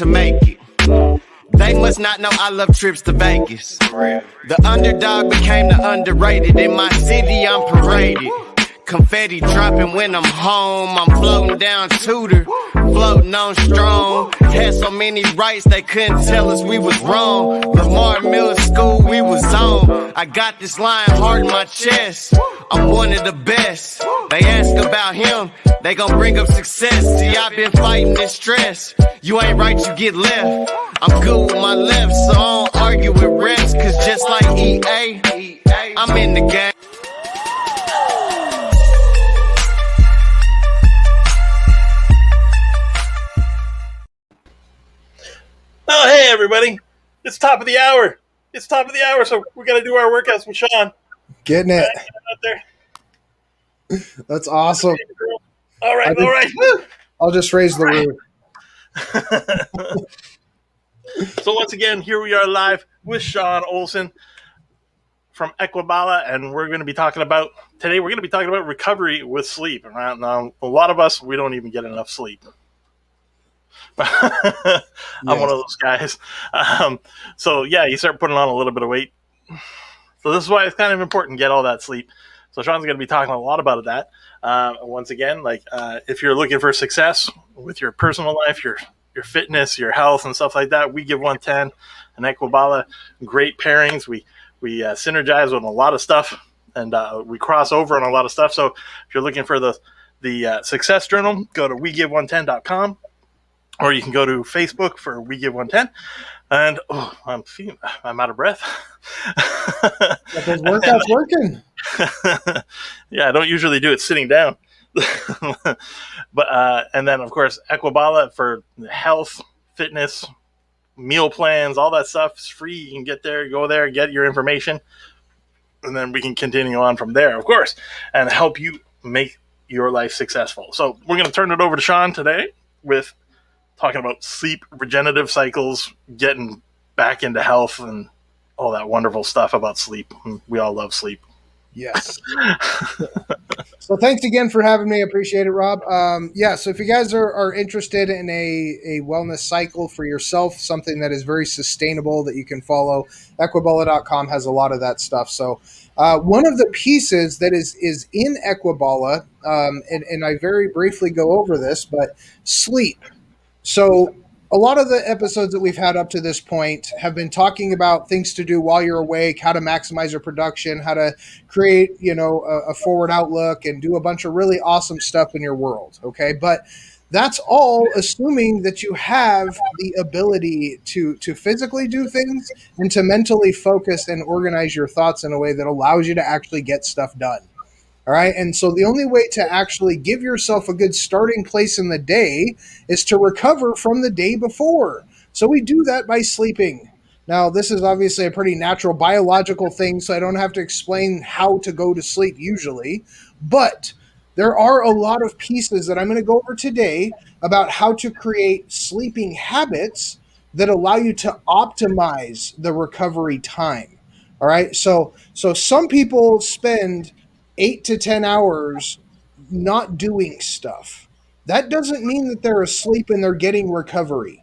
to make it. They must not know I love trips to Vegas. The underdog became the underrated. In my city, I'm paraded. Confetti dropping when I'm home. I'm floating down Tudor, floating on strong. Had so many rights they couldn't tell us we was wrong. Lamar Miller School, we was on. I got this lion heart in my chest. I'm one of the best. They ask about him, they gon' bring up success. See, I've been fighting this stress. You ain't right, you get left. I'm good with my left, so I don't argue with refs. Cause just like EA, I'm in the game. Oh, hey, everybody. It's top of the hour. So we're going to do our workouts with Sean. Getting it. Out there. That's awesome. All right. Woo. I'll just raise the roof. So once again, here we are live with Sean Olson from Equibala, and we're going to be talking about recovery with sleep. Now, a lot of us, we don't even get enough sleep. I'm one of those guys. So yeah, you start putting on a little bit of weight. So this is why it's kind of important to get all that sleep. So Sean's going to be talking a lot about that. Once again, if you're looking for success with your personal life, your fitness, your health, and stuff like that, we give 110 and Equibala great pairings. We synergize with a lot of stuff, and we cross over on a lot of stuff. So if you're looking for the Success Journal, go to wegive110.com. Or you can go to Facebook for We Give 110. And I'm out of breath. But those workouts working. Yeah, I don't usually do it sitting down. But and then of course Equibala for health, fitness, meal plans, all that stuff is free. You can get there, go there, get your information, and then we can continue on from there, of course, and help you make your life successful. So we're going to turn it over to Sean today with talking about sleep, regenerative cycles, getting back into health, and all that wonderful stuff about sleep. We all love sleep. Yes. So thanks again for having me. Appreciate it, Rob. So if you guys are interested in a wellness cycle for yourself, something that is very sustainable that you can follow, Equibala.com has a lot of that stuff. So one of the pieces that is in Equibala, and I very briefly go over this, but sleep. So a lot of the episodes that we've had up to this point have been talking about things to do while you're awake, how to maximize your production, how to create, a forward outlook and do a bunch of really awesome stuff in your world. Okay. But that's all assuming that you have the ability to physically do things and to mentally focus and organize your thoughts in a way that allows you to actually get stuff done. All right. And so the only way to actually give yourself a good starting place in the day is to recover from the day before. So we do that by sleeping. Now, this is obviously a pretty natural biological thing, so I don't have to explain how to go to sleep usually. But there are a lot of pieces that I'm going to go over today about how to create sleeping habits that allow you to optimize the recovery time. All right. So some people spend 8 to 10 hours not doing stuff. That doesn't mean that they're asleep and they're getting recovery.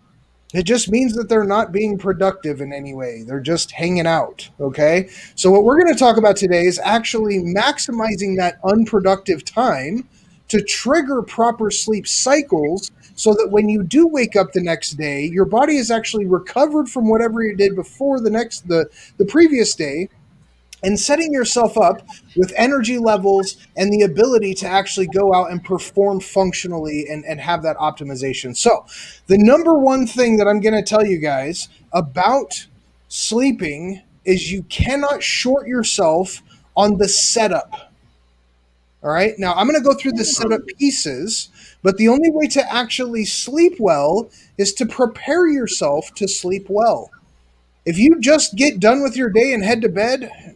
It just means that they're not being productive in any way. They're just hanging out, okay? So what we're going to talk about today is actually maximizing that unproductive time to trigger proper sleep cycles so that when you do wake up the next day, your body is actually recovered from whatever you did before the previous day, and setting yourself up with energy levels and the ability to actually go out and perform functionally and have that optimization. So the number one thing that I'm going to tell you guys about sleeping is you cannot short yourself on the setup. All right. Now I'm going to go through the setup pieces, but the only way to actually sleep well is to prepare yourself to sleep well. If you just get done with your day and head to bed,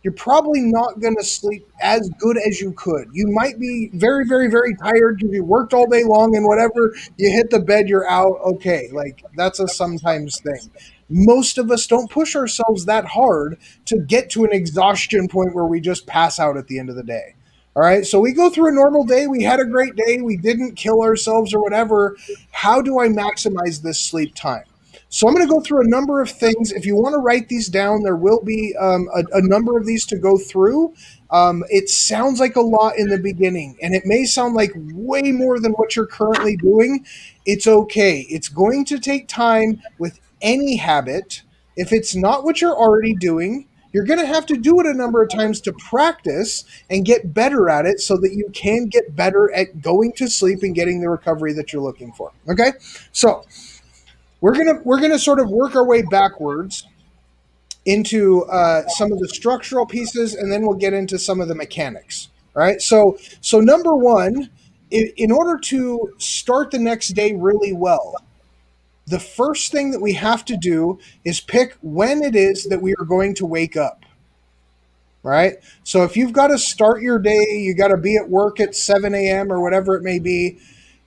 you're probably not going to sleep as good as you could. You might be very, very, very tired because you worked all day long and whatever, you hit the bed, you're out. Okay, that's a sometimes thing. Most of us don't push ourselves that hard to get to an exhaustion point where we just pass out at the end of the day. All right. So we go through a normal day. We had a great day. We didn't kill ourselves or whatever. How do I maximize this sleep time? So I'm going to go through a number of things. If you want to write these down, there will be a number of these to go through. It sounds like a lot in the beginning, and it may sound like way more than what you're currently doing. It's okay. It's going to take time with any habit. If it's not what you're already doing, you're going to have to do it a number of times to practice and get better at it so that you can get better at going to sleep and getting the recovery that you're looking for. Okay? So we're gonna sort of work our way backwards into some of the structural pieces, and then we'll get into some of the mechanics. All right. So number one, in order to start the next day really well, the first thing that we have to do is pick when it is that we are going to wake up. Right? So if you've got to start your day, you got to be at work at 7 a.m. or whatever it may be,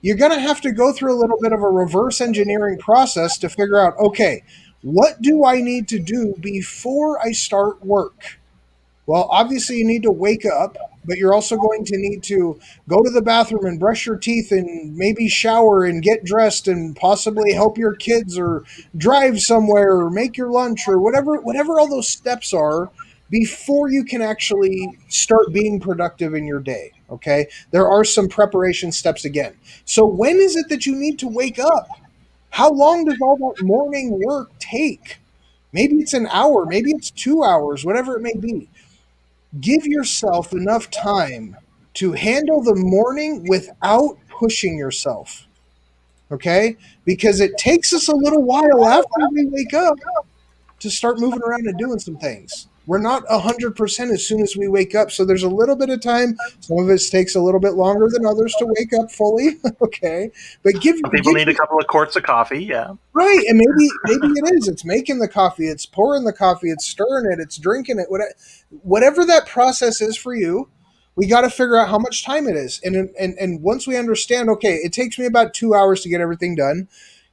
you're going to have to go through a little bit of a reverse engineering process to figure out, okay, what do I need to do before I start work? Well, obviously you need to wake up, but you're also going to need to go to the bathroom and brush your teeth and maybe shower and get dressed and possibly help your kids or drive somewhere or make your lunch or whatever all those steps are before you can actually start being productive in your day. Okay. There are some preparation steps again. So when is it that you need to wake up? How long does all that morning work take? Maybe it's an hour, maybe it's 2 hours, whatever it may be. Give yourself enough time to handle the morning without pushing yourself. Okay? Because it takes us a little while after we wake up to start moving around and doing some things. We're not 100% as soon as we wake up. So there's a little bit of time. Some of it takes a little bit longer than others to wake up fully. Okay. But people need a couple of quarts of coffee. Yeah. Right. And maybe it is. It's making the coffee. It's pouring the coffee. It's stirring it. It's drinking it. Whatever that process is for you, we got to figure out how much time it is. And once we understand, okay, it takes me about 2 hours to get everything done.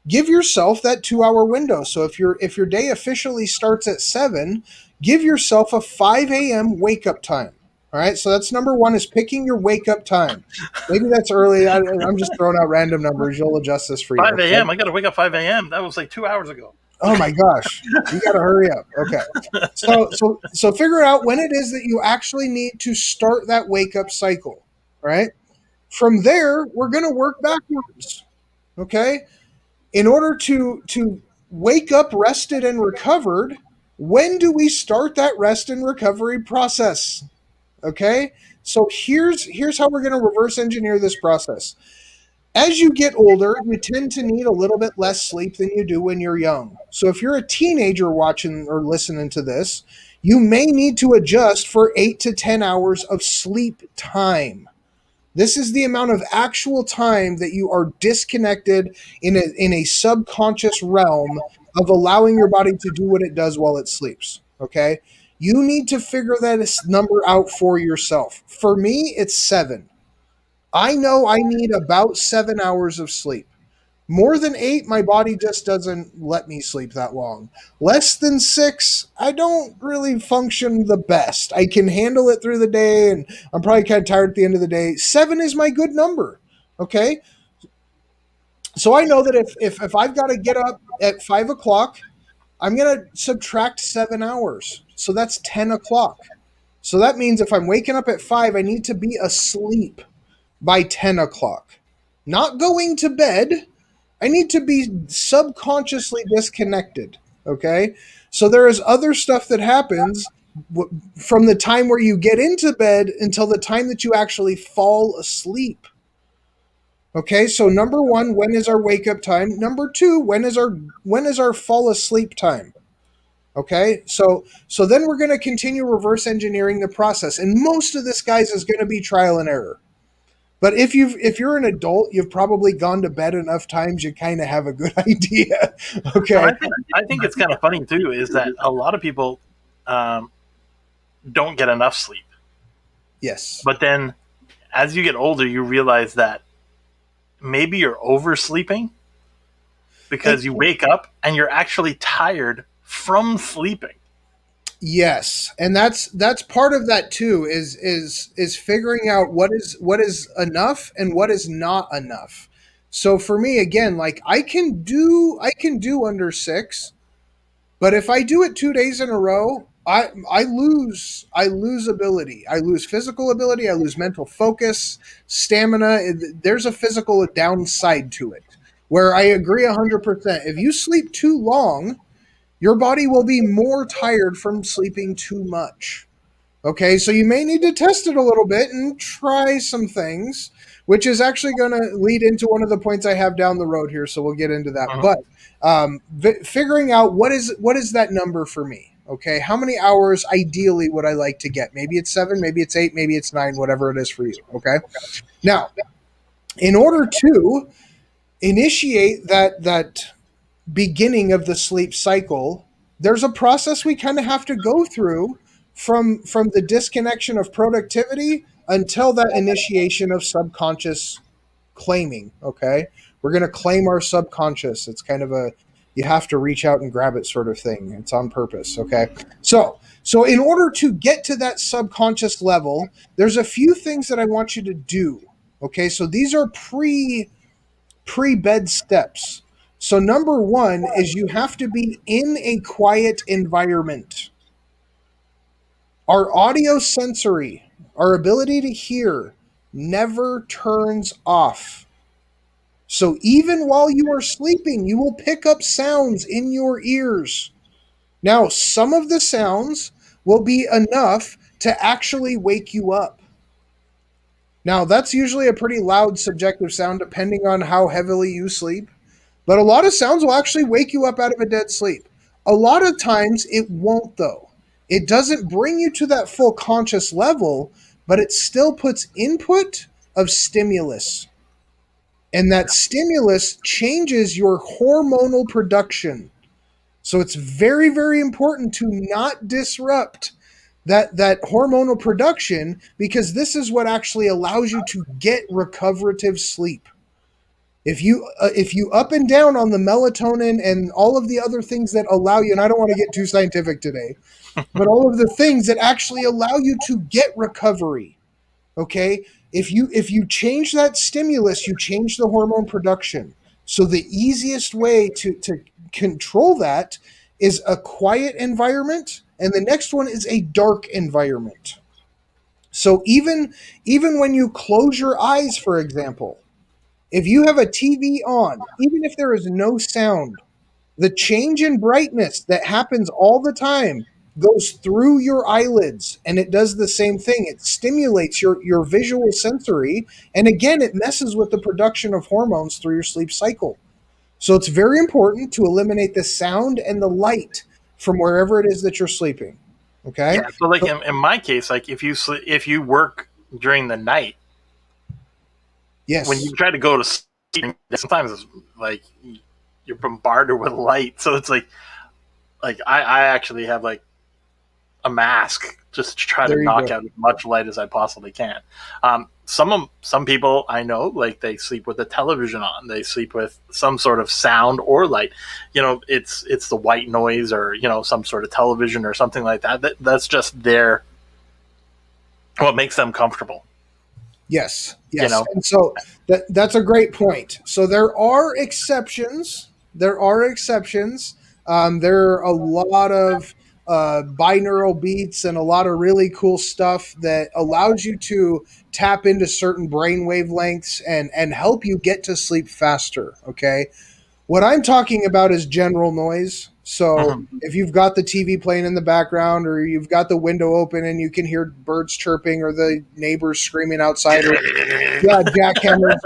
Give yourself that 2 hour window. So if your day officially starts at 7, give yourself a 5 a.m. wake up time. All right. So that's number one, is picking your wake up time. Maybe that's early. I'm just throwing out random numbers. You'll adjust this for you. 5 a.m. I got to wake up 5 a.m. That was like 2 hours ago. Oh my gosh. You got to hurry up. Okay. So figure out when it is that you actually need to start that wake up cycle. All right. From there, we're going to work backwards. Okay. In order to wake up rested and recovered, when do we start that rest and recovery process? Okay, so here's how we're going to reverse engineer this process. As you get older, you tend to need a little bit less sleep than you do when you're young. So if you're a teenager watching or listening to this, you may need to adjust for 8 to 10 hours of sleep time. This is the amount of actual time that you are disconnected in a subconscious realm of allowing your body to do what it does while it sleeps. Okay? You need to figure that number out for yourself. For me, it's 7. I know I need about 7 hours of sleep. More than 8, my body just doesn't let me sleep that long. Less than 6, I don't really function the best. I can handle it through the day, and I'm probably kind of tired at the end of the day. 7 is my good number, okay? So I know that if I've got to get up at 5 o'clock, I'm going to subtract 7 hours. So that's 10 o'clock. So that means if I'm waking up at 5, I need to be asleep by 10 o'clock. Not going to bed. I need to be subconsciously disconnected, okay? So there is other stuff that happens from the time where you get into bed until the time that you actually fall asleep. Okay, so number 1, when is our wake up time? Number 2, when is our fall asleep time? Okay, so then we're going to continue reverse engineering the process, and most of this, guys, is going to be trial and error. But if you're an adult, you've probably gone to bed enough times, you kind of have a good idea. Okay. I think it's kind of funny too, is that a lot of people don't get enough sleep. Yes. But then as you get older, you realize that maybe you're oversleeping because you wake up and you're actually tired from sleeping. Yes, and that's part of that too. Is figuring out what is enough and what is not enough. So for me, again, like I can do under 6. But if I do it 2 days in a row, I lose ability. I lose physical ability. I lose mental focus, stamina. There's a physical downside to it. Where I agree 100%. If you sleep too long, your body will be more tired from sleeping too much. Okay, so you may need to test it a little bit and try some things, which is actually going to lead into one of the points I have down the road here. So we'll get into that. Uh-huh. But figuring out what is that number for me? Okay, how many hours ideally would I like to get? Maybe it's 7, maybe it's 8, maybe it's 9, whatever it is for you. Okay, now in order to initiate that beginning of the sleep cycle, there's a process we kind of have to go through from the disconnection of productivity until that initiation of subconscious claiming. Okay, we're going to claim our subconscious. It's kind of a you have to reach out and grab it sort of thing. It's on purpose. Okay, so in order to get to that subconscious level, there's a few things that I want you to do. Okay, so these are pre-bed steps. So number one is you have to be in a quiet environment. Our audio sensory, our ability to hear, never turns off. So even while you are sleeping, you will pick up sounds in your ears. Now, some of the sounds will be enough to actually wake you up. Now, that's usually a pretty loud subjective sound depending on how heavily you sleep. But a lot of sounds will actually wake you up out of a dead sleep. A lot of times it won't, though. It doesn't bring you to that full conscious level, but it still puts input of stimulus. And that stimulus changes your hormonal production. So it's very, very important to not disrupt that hormonal production, because this is what actually allows you to get recoverative sleep. If you up and down on the melatonin and all of the other things that allow you, and I don't want to get too scientific today, but all of the things that actually allow you to get recovery, okay? If you change that stimulus, you change the hormone production. So the easiest way to control that is a quiet environment, and the next one is a dark environment. So even when you close your eyes, for example, if you have a TV on, even if there is no sound, the change in brightness that happens all the time goes through your eyelids, and it does the same thing. It stimulates your visual sensory, and again, it messes with the production of hormones through your sleep cycle. So it's very important to eliminate the sound and the light from wherever it is that you're sleeping. Okay? Yeah. So like in my case, like if you work during the night, Yes. when you try to go to sleep, sometimes it's like you're bombarded with light. So it's like I actually have like a mask just to try to knock out as much light as I possibly can. Some people I know, like they sleep with the television on. They sleep with some sort of sound or light. You know, it's the white noise or, you know, some sort of television or something like that. That's just what makes them comfortable. Yes. You know? And so that's a great point. So there are exceptions. There are a lot of binaural beats and a lot of really cool stuff that allows you to tap into certain brain wavelengths and help you get to sleep faster. Okay. What I'm talking about is general noise. So if you've got the TV playing in the background, or you've got the window open and you can hear birds chirping or the neighbors screaming outside, or jackhammers,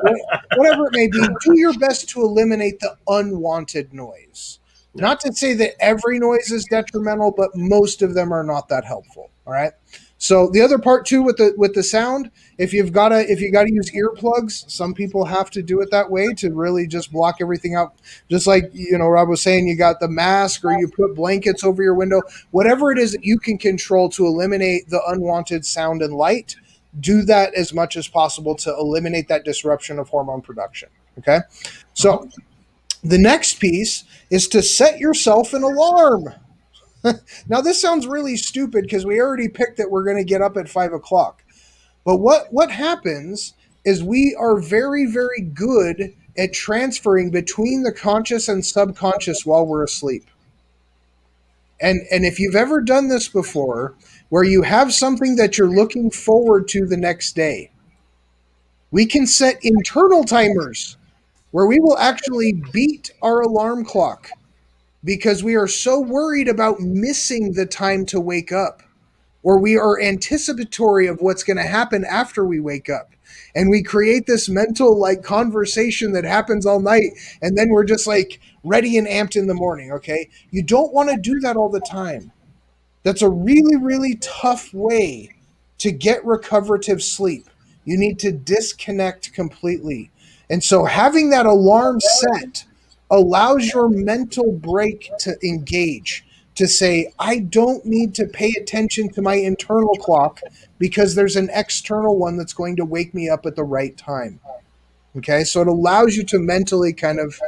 whatever it may be, do your best to eliminate the unwanted noise. Not to say that every noise is detrimental, but most of them are not that helpful. All right. So the other part too with the sound, if you got to use earplugs, some people have to do it that way to really just block everything out. Just like, you know, Rob was saying, you got the mask or you put blankets over your window, whatever it is that you can control to eliminate the unwanted sound and light, do that as much as possible to eliminate that disruption of hormone production. Okay. So the next piece is to set yourself an alarm. Now, this sounds really stupid because we already picked that we're going to get up at 5 o'clock. But what happens is we are very, very good at transferring between the conscious and subconscious while we're asleep. And if you've ever done this before, where you have something that you're looking forward to the next day, we can set internal timers where we will actually beat our alarm clock because we are so worried about missing the time to wake up, or we are anticipatory of what's going to happen after we wake up. And we create this mental like conversation that happens all night, and then we're just like ready and amped in the morning. Okay, you don't want to do that all the time. That's a really, really tough way to get recoverative sleep. You need to disconnect completely. And so having that alarm set allows your mental break to engage, to say, I don't need to pay attention to my internal clock because there's an external one that's going to wake me up at the right time. Okay, so it allows you to mentally kind of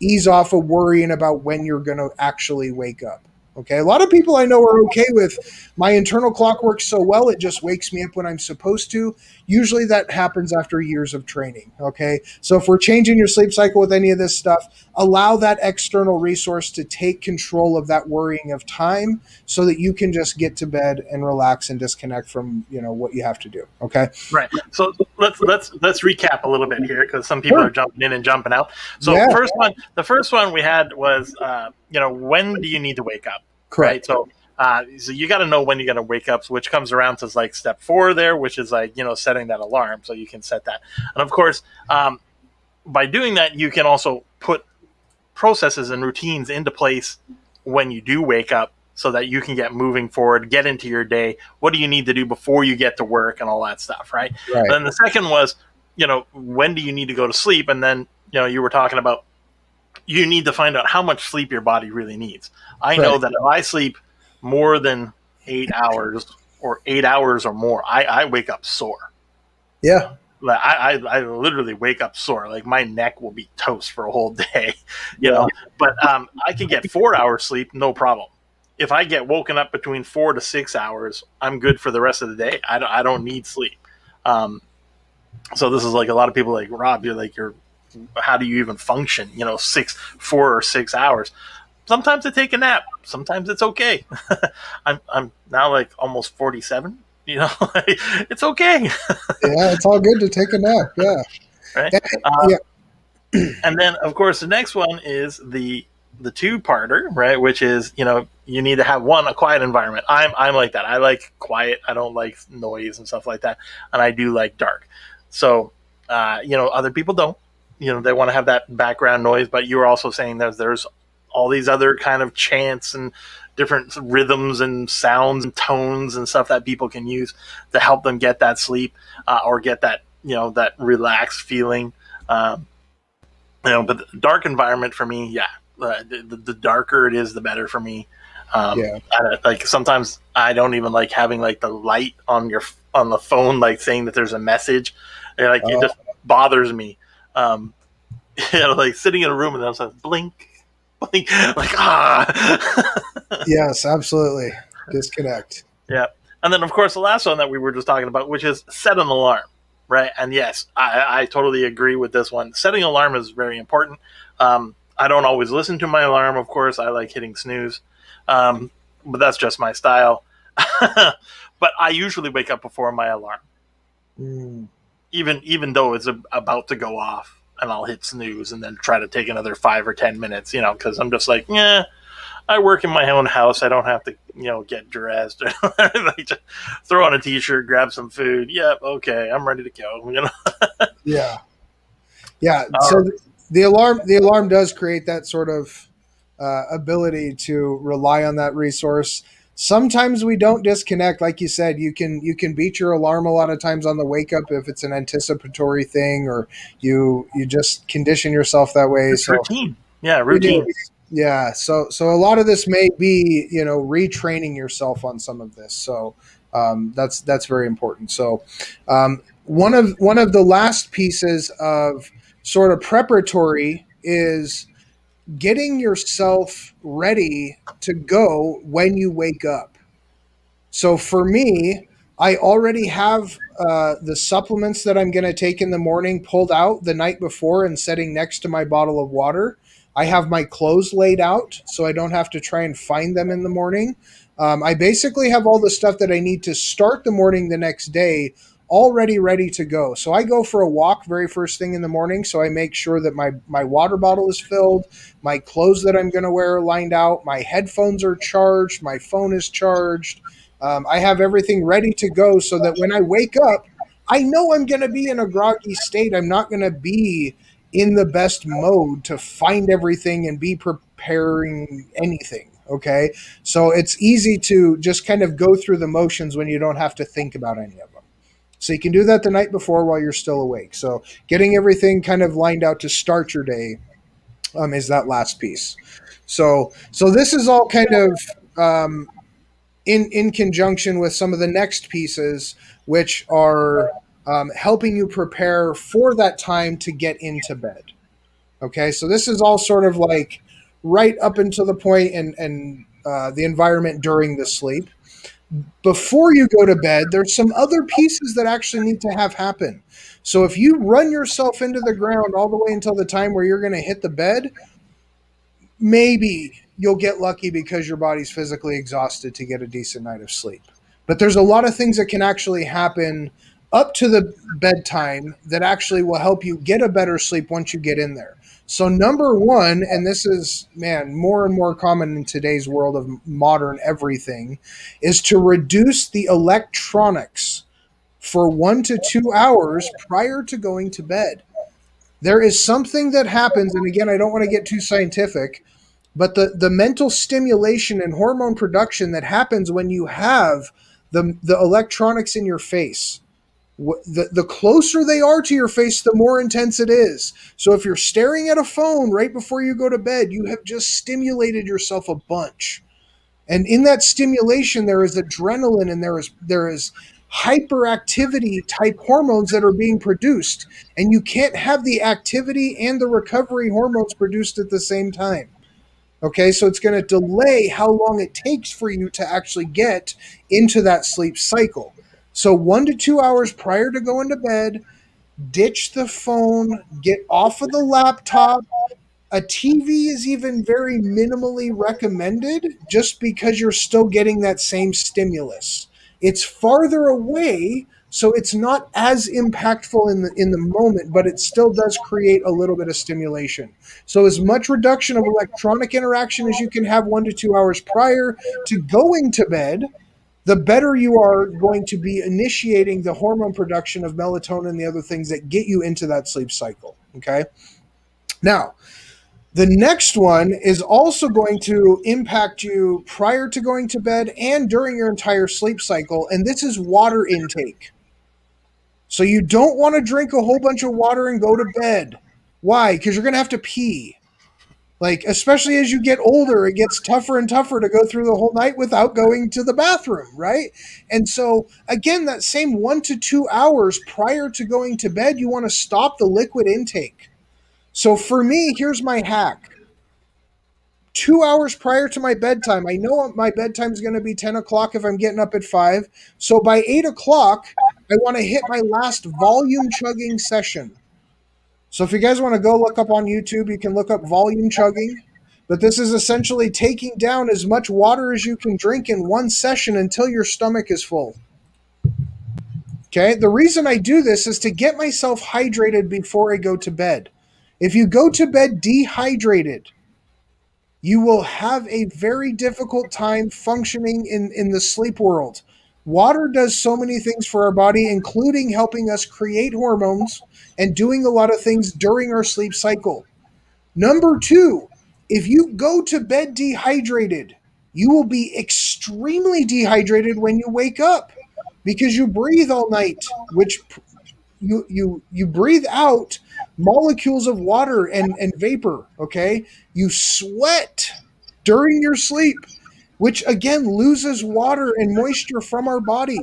ease off of worrying about when you're going to actually wake up. Okay, a lot of people I know are okay with my internal clock works so well, it just wakes me up when I'm supposed to. Usually that happens after years of training. Okay, so if we're changing your sleep cycle with any of this stuff, allow that external resource to take control of that worrying of time so that you can just get to bed and relax and disconnect from, you know, what you have to do. Okay, right. So let's recap a little bit here because some people are jumping in and jumping out. So Yeah. the first one we had was when do you need to wake up? Correct. Right? So you got to know when you're going to wake up, which comes around to like step 4 there, which is like, setting that alarm. So you can set that. And of course, by doing that, you can also put processes and routines into place when you do wake up so that you can get moving forward, get into your day. What do you need to do before you get to work and all that stuff, right? Right. Then the second was, when do you need to go to sleep? And then, you were talking about you need to find out how much sleep your body really needs. I know that if I sleep more than 8 hours or 8 hours or more, I wake up sore. Yeah. Like I literally wake up sore. Like my neck will be toast for a whole day, you know. But I can get 4 hours sleep, no problem. If I get woken up between 4 to 6 hours, I'm good for the rest of the day. I don't need sleep. So this is like a lot of people like, Rob, how do you even function? 4 or 6 hours. Sometimes I take a nap. Sometimes it's okay. I'm now like almost 47. It's okay. Yeah, it's all good to take a nap. Yeah. Right. Yeah. And then, of course, the next one is the two-parter, right? Which is, you need to have a quiet environment. I'm like that. I like quiet. I don't like noise and stuff like that. And I do like dark. So, other people don't. They want to have that background noise. But you were also saying that there's all these other kind of chants and different rhythms and sounds and tones and stuff that people can use to help them get that sleep or get that, that relaxed feeling. But the dark environment for me, the darker it is, the better for me. Like sometimes I don't even like having like the light on the phone, like saying that there's a message. It just bothers me. Like sitting in a room and then I'm like, blink, like Yes, absolutely. Disconnect. Yeah. And then of course the last one that we were just talking about, which is set an alarm, right? And yes, I totally agree with this one. Setting an alarm is very important. I don't always listen to my alarm, of course. I like hitting snooze. But that's just my style. But I usually wake up before my alarm. Even though it's about to go off. And I'll hit snooze and then try to take another 5 or 10 minutes, because I'm just like, I work in my own house. I don't have to, get dressed. Like just throw on a t-shirt, grab some food. Yep, okay, I'm ready to go. Yeah. So the alarm does create that sort of ability to rely on that resource. Sometimes we don't disconnect, like you said. You can beat your alarm a lot of times on the wake up if it's an anticipatory thing, or you just condition yourself that way. It's routine. Yeah, routine. Yeah. So a lot of this may be retraining yourself on some of this. So that's very important. So one of the last pieces of sort of preparatory is getting yourself ready to go when you wake up. So for me, I already have the supplements that I'm going to take in the morning pulled out the night before and setting next to my bottle of water. I have my clothes laid out so I don't have to try and find them in the morning. I basically have all the stuff that I need to start the morning the next day already ready to go. So I go for a walk very first thing in the morning. So I make sure that my water bottle is filled, my clothes that I'm going to wear are lined out, my headphones are charged, my phone is charged. I have everything ready to go so that when I wake up, I know I'm going to be in a groggy state. I'm not going to be in the best mode to find everything and be preparing anything. Okay. So it's easy to just kind of go through the motions when you don't have to think about any of them. So you can do that the night before while you're still awake. So getting everything kind of lined out to start your day is that last piece. So this is all kind of in conjunction with some of the next pieces, which are helping you prepare for that time to get into bed. Okay, so this is all sort of like right up until the point and the environment during the sleep. Before you go to bed, there's some other pieces that actually need to have happen. So if you run yourself into the ground all the way until the time where you're going to hit the bed, maybe you'll get lucky because your body's physically exhausted to get a decent night of sleep. But there's a lot of things that can actually happen up to the bedtime that actually will help you get a better sleep once you get in there. So number one, and this is, man, more and more common in today's world of modern everything, is to reduce the electronics for 1 to 2 hours prior to going to bed. There is something that happens, and again, I don't want to get too scientific, but the mental stimulation and hormone production that happens when you have the electronics in your face. The closer they are to your face, the more intense it is. So if you're staring at a phone right before you go to bed, you have just stimulated yourself a bunch. And in that stimulation, there is adrenaline and there is hyperactivity type hormones that are being produced. And you can't have the activity and the recovery hormones produced at the same time. Okay, so it's going to delay how long it takes for you to actually get into that sleep cycle. So 1 to 2 hours prior to going to bed, ditch the phone, get off of the laptop. A TV is even very minimally recommended just because you're still getting that same stimulus. It's farther away, so it's not as impactful in the moment, but it still does create a little bit of stimulation. So as much reduction of electronic interaction as you can have 1 to 2 hours prior to going to bed, the better you are going to be initiating the hormone production of melatonin and the other things that get you into that sleep cycle. Okay. Now, the next one is also going to impact you prior to going to bed and during your entire sleep cycle, and this is water intake. So you don't want to drink a whole bunch of water and go to bed. Why? Because you're going to have to pee. Like, especially as you get older, it gets tougher and tougher to go through the whole night without going to the bathroom, right? And so, again, that same 1 to 2 hours prior to going to bed, you want to stop the liquid intake. So for me, here's my hack. 2 hours prior to my bedtime, I know my bedtime is going to be 10 o'clock if I'm getting up at 5. So by 8 o'clock, I want to hit my last volume chugging session. So if you guys want to go look up on YouTube, you can look up volume chugging. But this is essentially taking down as much water as you can drink in one session until your stomach is full. Okay, the reason I do this is to get myself hydrated before I go to bed. If you go to bed dehydrated, you will have a very difficult time functioning in the sleep world. Water does so many things for our body, including helping us create hormones and doing a lot of things during our sleep cycle. Number two, if you go to bed dehydrated, you will be extremely dehydrated when you wake up because you breathe all night, which you breathe out molecules of water and vapor, okay? You sweat during your sleep, which again loses water and moisture from our body.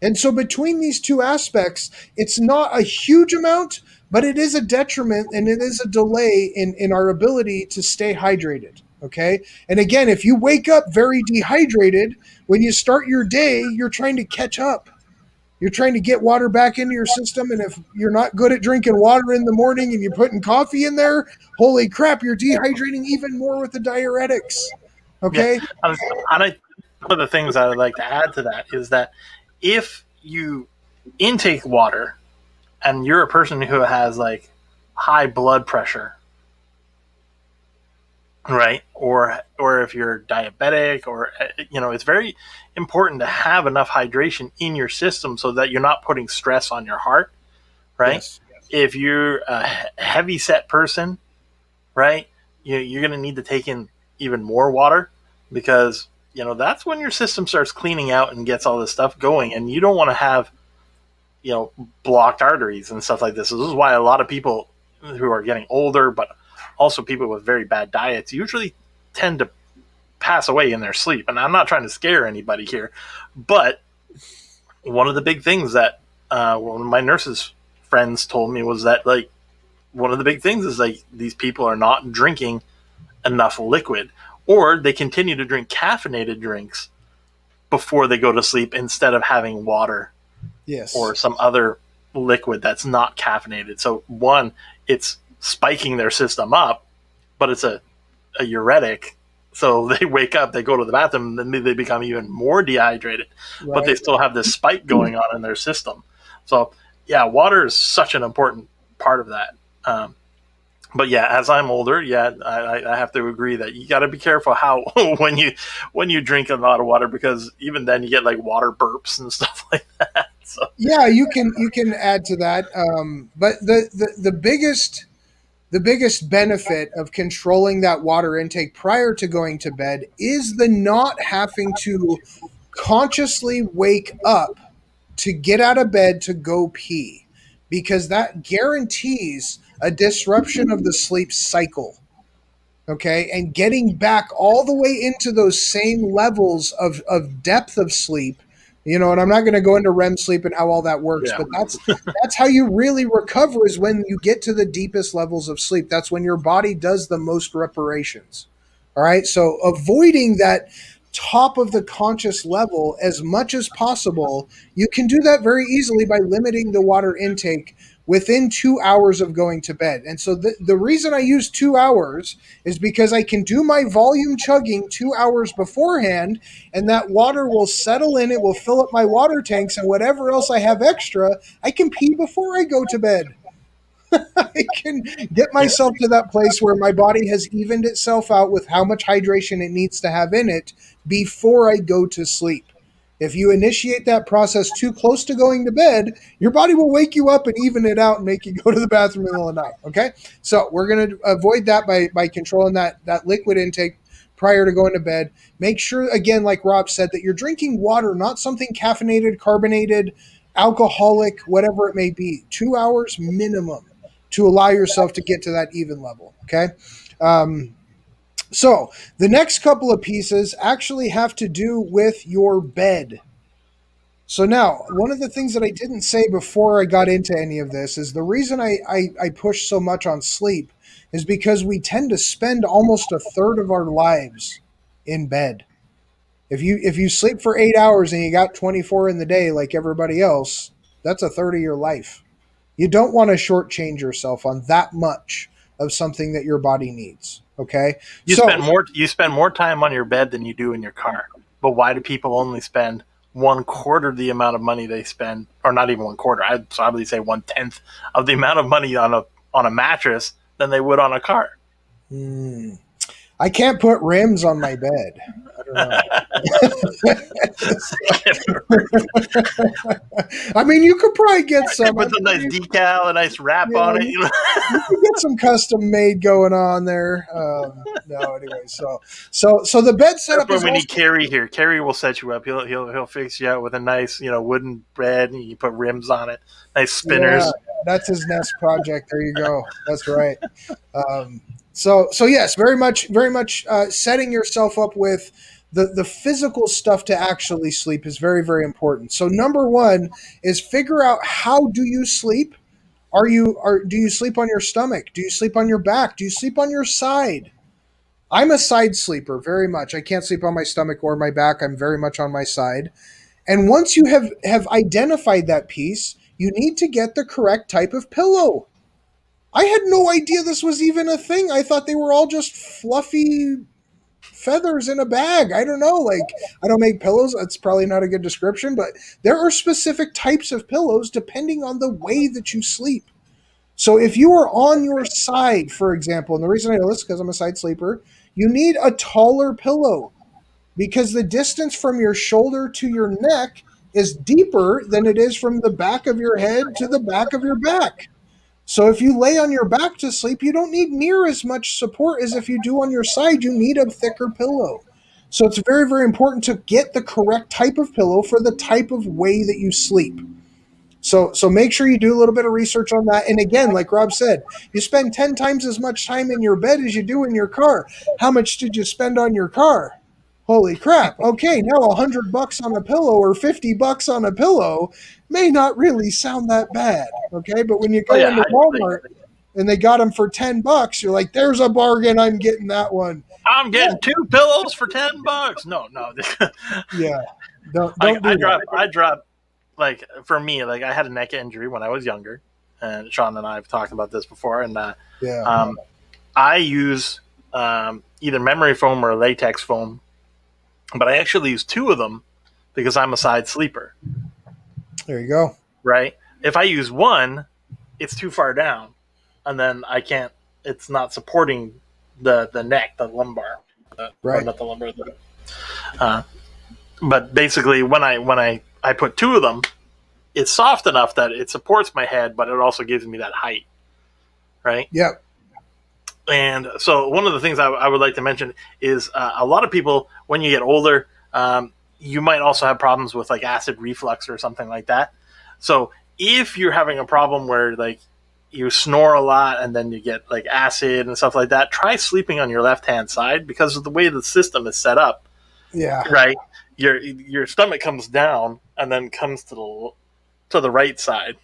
And so between these two aspects, it's not a huge amount, but it is a detriment and it is a delay in our ability to stay hydrated. Okay. And again, if you wake up very dehydrated, when you start your day, you're trying to catch up. You're trying to get water back into your system. And if you're not good at drinking water in the morning and you're putting coffee in there, holy crap, you're dehydrating even more with the diuretics. Okay. Yeah. And one of the things I would like to add to that is that if you intake water and you're a person who has like high blood pressure, right, or if you're diabetic, or it's very important to have enough hydration in your system so that you're not putting stress on your heart, right? Yes. If you're a heavy set person, right, you're going to need to take in even more water, because that's when your system starts cleaning out and gets all this stuff going, and you don't want to have blocked arteries and stuff like this. So this is why a lot of people who are getting older, but also people with very bad diets, usually tend to pass away in their sleep. And I'm not trying to scare anybody here, but one of the big things that one of my nurses friends told me was that, like, one of the big things is, like, these people are not drinking enough liquid, or they continue to drink caffeinated drinks before they go to sleep instead of having water. Yes. Or some other liquid that's not caffeinated. So one, it's spiking their system up, but it's a uretic. So they wake up, they go to the bathroom, then they become even more dehydrated, right, but they still have this spike going on in their system. So yeah, water is such an important part of that. But yeah, as I'm older, I have to agree that you got to be careful how when you drink a lot of water, because even then you get like water burps and stuff like that. So. Yeah, you can add to that. But the biggest benefit of controlling that water intake prior to going to bed is the not having to consciously wake up to get out of bed to go pee, because that guarantees a disruption of the sleep cycle. Okay, and getting back all the way into those same levels of depth of sleep. And I'm not going to go into REM sleep and how all that works, but that's how you really recover, is when you get to the deepest levels of sleep. That's when your body does the most reparations. All right, so avoiding that top of the conscious level as much as possible, you can do that very easily by limiting the water intake within 2 hours of going to bed. And so the reason I use 2 hours is because I can do my volume chugging 2 hours beforehand, and that water will settle in, it will fill up my water tanks, and whatever else I have extra, I can pee before I go to bed. I can get myself to that place where my body has evened itself out with how much hydration it needs to have in it before I go to sleep. If you initiate that process too close to going to bed, your body will wake you up and even it out and make you go to the bathroom in the middle of the night. Okay? So we're going to avoid that by controlling that liquid intake prior to going to bed. Make sure, again, like Rob said, that you're drinking water, not something caffeinated, carbonated, alcoholic, whatever it may be. 2 hours minimum to allow yourself to get to that even level. Okay? So the next couple of pieces actually have to do with your bed. So now, one of the things that I didn't say before I got into any of this is the reason I push so much on sleep is because we tend to spend almost a third of our lives in bed. If you sleep for 8 hours and you got 24 in the day like everybody else, that's a third of your life. You don't want to shortchange yourself on that much of something that your body needs. Okay. You spend more time on your bed than you do in your car. But why do people only spend 1/4 the amount of money they spend, or not even 1/4? I'd probably say 1/10 of the amount of money on a mattress than they would on a car. I can't put rims on my bed. I don't know. I mean, you could probably get some. With a nice decal, a nice wrap on it. You could get some custom made going on there. No, anyway. So the bed setup. That's when we need Kerry here. Kerry will set you up. He'll fix you out with a nice wooden bed, and you put rims on it. Nice spinners. Yeah, that's his next project. There you go. That's right. So yes, very much setting yourself up with the physical stuff to actually sleep is very, very important. So number one is figure out, how do you sleep? Do you sleep on your stomach? Do you sleep on your back? Do you sleep on your side? I'm a side sleeper very much. I can't sleep on my stomach or my back. I'm very much on my side. And once you have identified that piece, you need to get the correct type of pillow. I had no idea this was even a thing. I thought they were all just fluffy feathers in a bag. I don't know. Like, I don't make pillows. That's probably not a good description, but there are specific types of pillows depending on the way that you sleep. So if you are on your side, for example, and the reason I know this is because I'm a side sleeper, you need a taller pillow because the distance from your shoulder to your neck is deeper than it is from the back of your head to the back of your back. So if you lay on your back to sleep, you don't need near as much support as if you do on your side. You need a thicker pillow. So it's very, very important to get the correct type of pillow for the type of way that you sleep. So make sure you do a little bit of research on that. And again, like Rob said, you spend 10 times as much time in your bed as you do in your car. How much did you spend on your car? Holy crap. Okay, now $100 on a pillow or $50 on a pillow may not really sound that bad. Okay, but when you go into Walmart and they got them for $10, you're like, there's a bargain. I'm getting that one. I'm getting 2 pillows for $10. No. Yeah. I dropped, like, for me, like, I had a neck injury when I was younger, and Sean and I have talked about this before, and I use either memory foam or latex foam, but I actually use 2 of them because I'm a side sleeper. There you go. Right? If I use one, it's too far down, and then I can't. It's not supporting the neck, the lumbar, right? Not the lumbar. But basically, when I put 2 of them, it's soft enough that it supports my head, but it also gives me that height. Right? Yep. And so one of the things I would like to mention is a lot of people, when you get older, you might also have problems with like acid reflux or something like that. So if you're having a problem where like you snore a lot and then you get like acid and stuff like that, try sleeping on your left-hand side because of the way the system is set up. Yeah. Right. Your stomach comes down and then comes to the right side.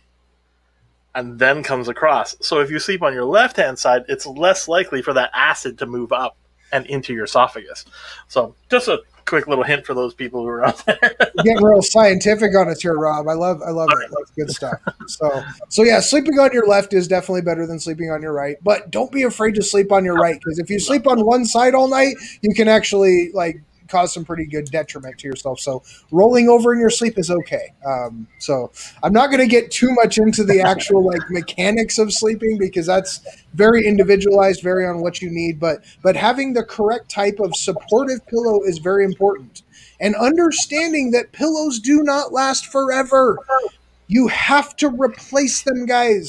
And then comes across. So if you sleep on your left-hand side, it's less likely for that acid to move up and into your esophagus. So just a quick little hint for those people who are out there. You're getting real scientific on us here, Rob. I love it. That's good stuff. So yeah, sleeping on your left is definitely better than sleeping on your right. But don't be afraid to sleep on your right, because if you sleep on one side all night, you can actually like cause some pretty good detriment to yourself. So rolling over in your sleep is okay. So I'm not going to get too much into the actual like mechanics of sleeping because that's very individualized, very on what you need. But having the correct type of supportive pillow is very important. And understanding that pillows do not last forever. You have to replace them, guys.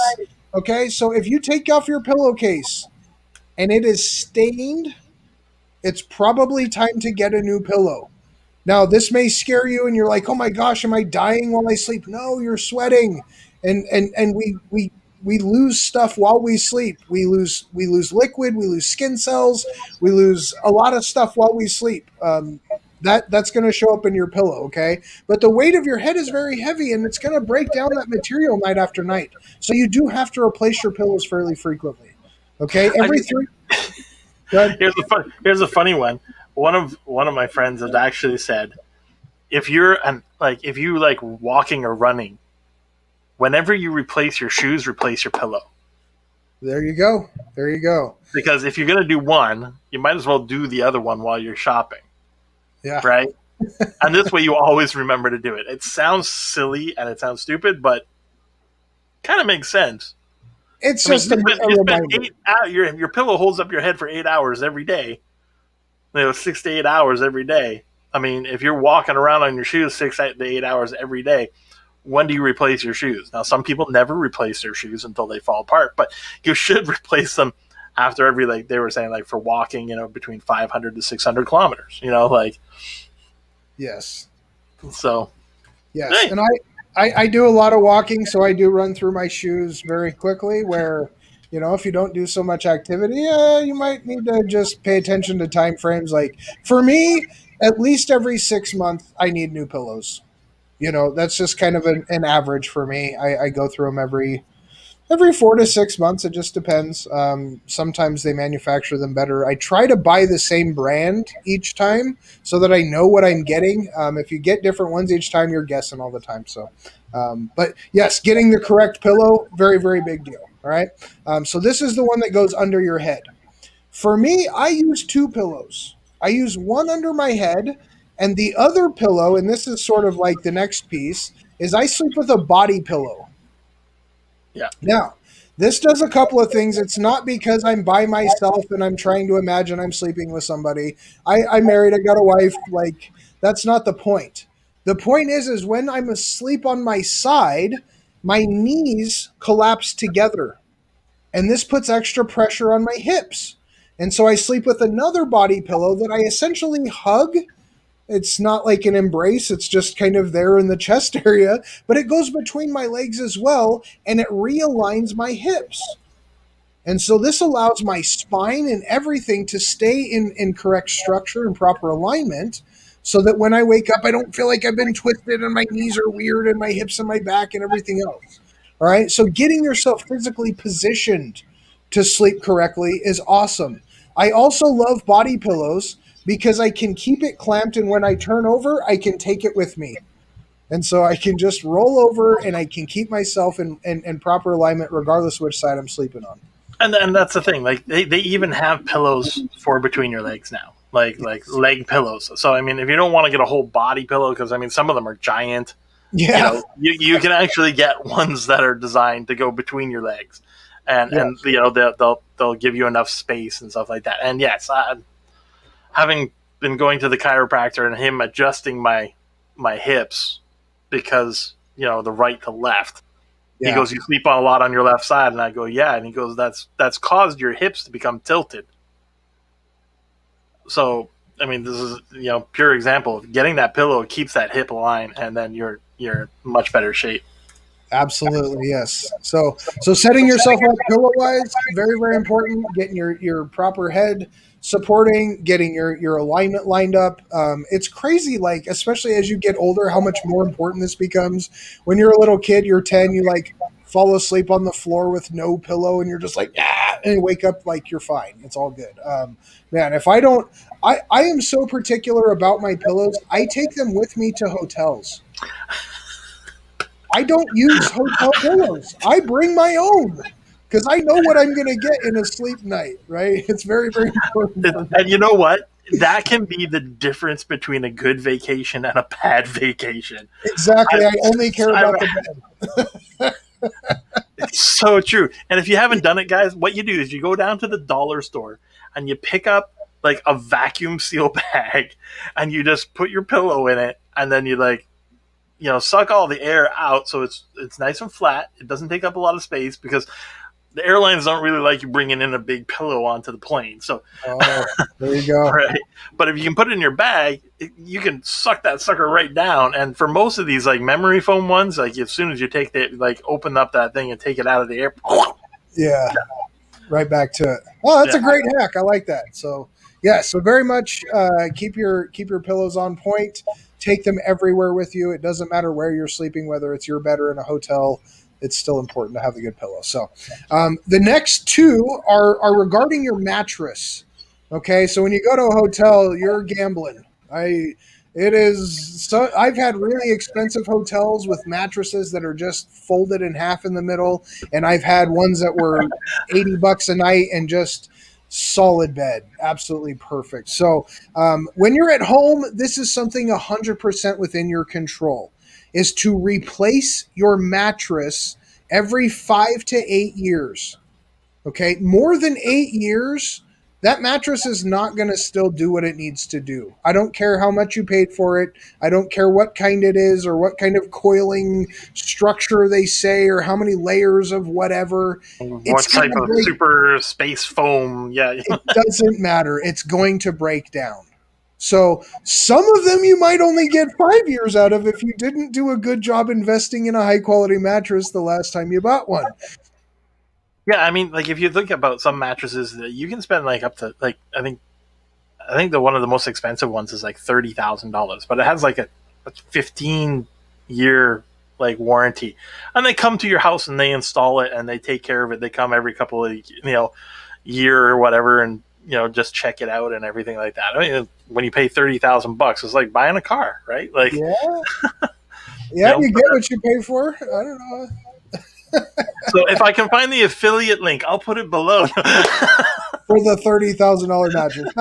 Okay, so if you take off your pillowcase and it is stained, it's probably time to get a new pillow. Now, this may scare you, and you're like, "Oh my gosh, am I dying while I sleep?" No, you're sweating, and we lose stuff while we sleep. We lose liquid, we lose skin cells, we lose a lot of stuff while we sleep. That's going to show up in your pillow, okay? But the weight of your head is very heavy, and it's going to break down that material night after night. So you do have to replace your pillows fairly frequently, okay? Here's a funny one. One of my friends has actually said, if you're walking or running, whenever you replace your shoes, replace your pillow. There you go. Because if you're gonna do one, you might as well do the other one while you're shopping. Yeah. Right? And this way you always remember to do it. It sounds silly and it sounds stupid, but kind of makes sense. It's just a reminder. 8 hours, your pillow holds up your head for 8 hours every day. 6 to 8 hours every day. I mean, if you're walking around on your shoes 6 to 8 hours every day, when do you replace your shoes? Now, some people never replace their shoes until they fall apart, but you should replace them after every, like they were saying, like for walking, between 500 to 600 kilometers, Yes. So. Yes, hey. And I do a lot of walking, so I do run through my shoes very quickly where, if you don't do so much activity, you might need to just pay attention to time frames. Like for me, at least every 6 months, I need new pillows. That's just kind of an average for me. I go through them every Every 4 to 6 months, it just depends. Sometimes they manufacture them better. I try to buy the same brand each time so that I know what I'm getting. If you get different ones each time, you're guessing all the time. So, but yes, getting the correct pillow, very, very big deal. All right. So this is the one that goes under your head. For me, I use 2 pillows. I use one under my head, and the other pillow, and this is sort of like the next piece, is I sleep with a body pillow. Yeah. Now, this does a couple of things. It's not because I'm by myself and I'm trying to imagine I'm sleeping with somebody. I'm married. I got a wife. Like, that's not the point. The point is when I'm asleep on my side, my knees collapse together, and this puts extra pressure on my hips. And so I sleep with another body pillow that I essentially hug. It's not like an embrace, it's just kind of there in the chest area, but it goes between my legs as well, and it realigns my hips. And so this allows my spine and everything to stay in correct structure and proper alignment so that when I wake up, I don't feel like I've been twisted and my knees are weird and my hips and my back and everything else. All right. So getting yourself physically positioned to sleep correctly is awesome. I also love body pillows because I can keep it clamped, and when I turn over, I can take it with me. And so I can just roll over and I can keep myself in proper alignment regardless of which side I'm sleeping on. And that's the thing. Like they even have pillows for between your legs now, like leg pillows. So I mean, if you don't want to get a whole body pillow, because I mean some of them are giant. Yeah, you can actually get ones that are designed to go between your legs, and they'll give you enough space and stuff like that. And yes, having been going to the chiropractor and him adjusting my hips because the right to left. Yeah. He goes, you sleep on a lot on your left side, and I go, yeah. And he goes, that's caused your hips to become tilted. So I mean, this is pure example of getting that pillow keeps that hip aligned, and then you're in much better shape. Absolutely, yes. So setting yourself up pillow wise, very, very important. Getting your proper head supporting, getting your alignment lined up. It's crazy, like especially as you get older, how much more important this becomes. When you're a little kid, you're 10, you like fall asleep on the floor with no pillow, and you're just like, ah, and you wake up like you're fine. It's all good. Man, if I don't, I am so particular about my pillows. I take them with me to hotels. I don't use hotel pillows. I bring my own because I know what I'm going to get in a sleep night, right? It's very, very important. And you know what? That can be the difference between a good vacation and a bad vacation. Exactly. I only care about the bed. It's so true. And if you haven't done it, guys, what you do is you go down to the dollar store and you pick up like a vacuum seal bag and you just put your pillow in it, and then you suck all the air out so it's nice and flat. It doesn't take up a lot of space because the airlines don't really like you bringing in a big pillow onto the plane. So there you go. Right. But if you can put it in your bag, you can suck that sucker right down. And for most of these like memory foam ones, like as soon as you take open up that thing and take it out of the air. Yeah. Right back to it. Oh, that's a great hack. I like that. So yeah, so very much keep your pillows on point. Take them everywhere with you. It doesn't matter where you're sleeping, whether it's your bed or in a hotel. It's still important to have the good pillow. So the next two are regarding your mattress. Okay, so when you go to a hotel, you're gambling. I've had really expensive hotels with mattresses that are just folded in half in the middle, and I've had ones that were $80 a night and just solid bed, absolutely perfect. So when you're at home, this is something 100% within your control, is to replace your mattress every 5 to 8 years. Okay, more than 8 years, that mattress is not going to still do what it needs to do. I don't care how much you paid for it. I don't care what kind it is or what kind of coiling structure they say or how many layers of whatever. What type of super space foam. Yeah. It doesn't matter. It's going to break down. So some of them you might only get 5 years out of if you didn't do a good job investing in a high quality mattress the last time you bought one. Yeah, I mean, like if you think about some mattresses that you can spend like up to like I think the one of the most expensive ones is like $30,000, but it has like a 15-year like warranty, and they come to your house and they install it and they take care of it. They come every couple of year or whatever, and just check it out and everything like that. I mean, when you pay $30,000, it's like buying a car, right? Like, yeah, you get what you pay for. I don't know. So if I can find the affiliate link, I'll put it below. For the $30,000 mattress.